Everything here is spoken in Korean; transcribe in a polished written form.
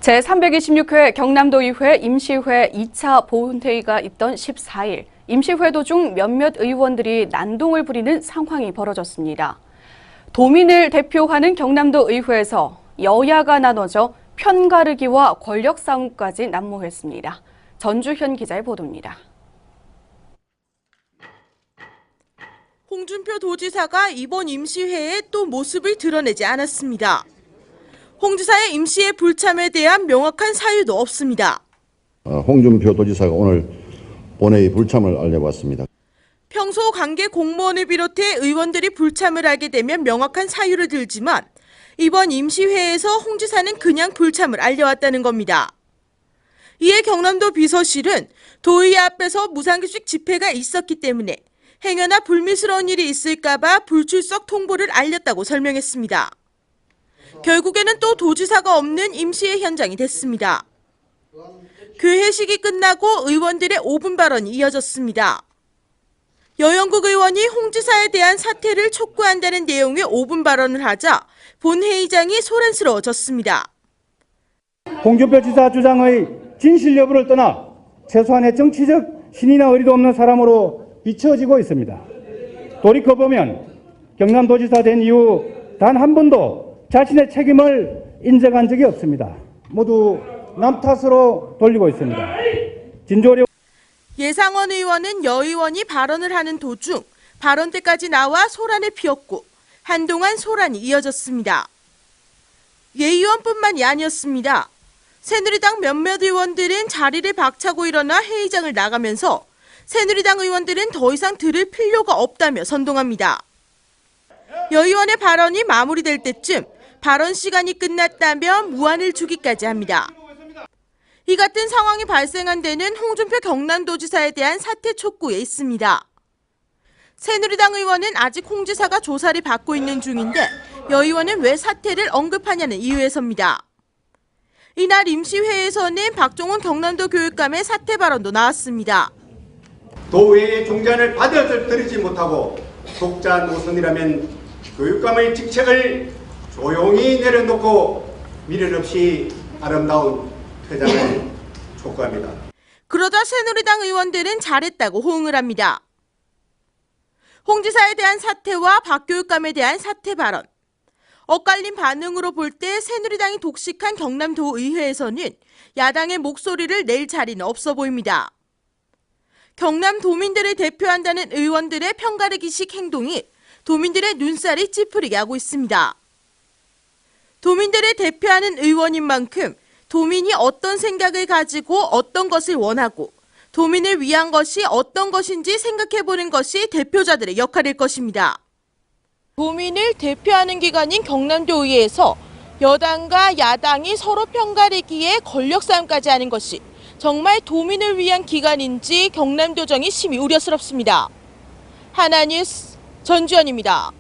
제326회 경남도의회 임시회 2차 본회의가 있던 14일, 임시회 도중 몇몇 의원들이 난동을 부리는 상황이 벌어졌습니다. 도민을 대표하는 경남도 의회에서 여야가 나눠져 편가르기와 권력 싸움까지 난무했습니다. 전주현 기자의 보도입니다. 홍준표 도지사가 이번 임시회에 또 모습을 드러내지 않았습니다. 홍 지사의 임시회 불참에 대한 명확한 사유도 없습니다. 홍준표 도지사가 오늘 본회의 불참을 알려왔습니다. 평소 관계 공무원을 비롯해 의원들이 불참을 하게 되면 명확한 사유를 들지만 이번 임시회에서 홍 지사는 그냥 불참을 알려왔다는 겁니다. 이에 경남도 비서실은 도의회 앞에서 무상급식 집회가 있었기 때문에 행여나 불미스러운 일이 있을까 봐 불출석 통보를 알렸다고 설명했습니다. 결국에는 또 도지사가 없는 임시회 현장이 됐습니다. 그 회식이 끝나고 의원들의 5분 발언이 이어졌습니다. 여영국 의원이 홍 지사에 대한 사퇴를 촉구한다는 내용의 5분 발언을 하자 본회의장이 소란스러워졌습니다. 홍준표 지사 주장의 진실 여부를 떠나 최소한의 정치적 신이나 의리도 없는 사람으로 비춰지고 있습니다. 돌이켜보면 경남도지사 된 이후 단 한 번도 자신의 책임을 인정한 적이 없습니다. 모두 남 탓으로 돌리고 있습니다. 진조령 예상원 의원은 여 의원이 발언을 하는 도중 발언대까지 나와 소란을 피웠고 한동안 소란이 이어졌습니다. 예 의원뿐만이 아니었습니다. 새누리당 몇몇 의원들은 자리를 박차고 일어나 회의장을 나가면서 새누리당 의원들은 더 이상 들을 필요가 없다며 선동합니다. 여 의원의 발언이 마무리될 때쯤 발언 시간이 끝났다며 무안을 주기까지 합니다. 이 같은 상황이 발생한 데는 홍준표 경남도지사에 대한 사퇴 촉구에 있습니다. 새누리당 의원은 아직 홍 지사가 조사를 받고 있는 중인데 여 의원은 왜 사퇴를 언급하냐는 이유에서입니다. 이날 임시회에서는 박종훈 경남도 교육감의 사퇴 발언도 나왔습니다. 도의회의 종전을 받아들이지 못하고 독자 노선이라면 교육감의 직책을 조용히 내려놓고 미련 없이 아름다운 퇴장을 촉구합니다. 그러자 새누리당 의원들은 잘했다고 호응을 합니다. 홍 지사에 대한 사퇴와 박 교육감에 대한 사퇴 발언. 엇갈린 반응으로 볼 때 새누리당이 독식한 경남도 의회에서는 야당의 목소리를 낼 자리는 없어 보입니다. 경남 도민들을 대표한다는 의원들의 편가르기식 행동이 도민들의 눈살이 찌푸리게 하고 있습니다. 도민들을 대표하는 의원인 만큼 도민이 어떤 생각을 가지고 어떤 것을 원하고 도민을 위한 것이 어떤 것인지 생각해보는 것이 대표자들의 역할일 것입니다. 도민을 대표하는 기관인 경남도의회에서 여당과 야당이 서로 편가르기에 권력 싸움까지 하는 것이 정말 도민을 위한 기관인지 경남도정이 심히 우려스럽습니다. 하나뉴스 전주현입니다.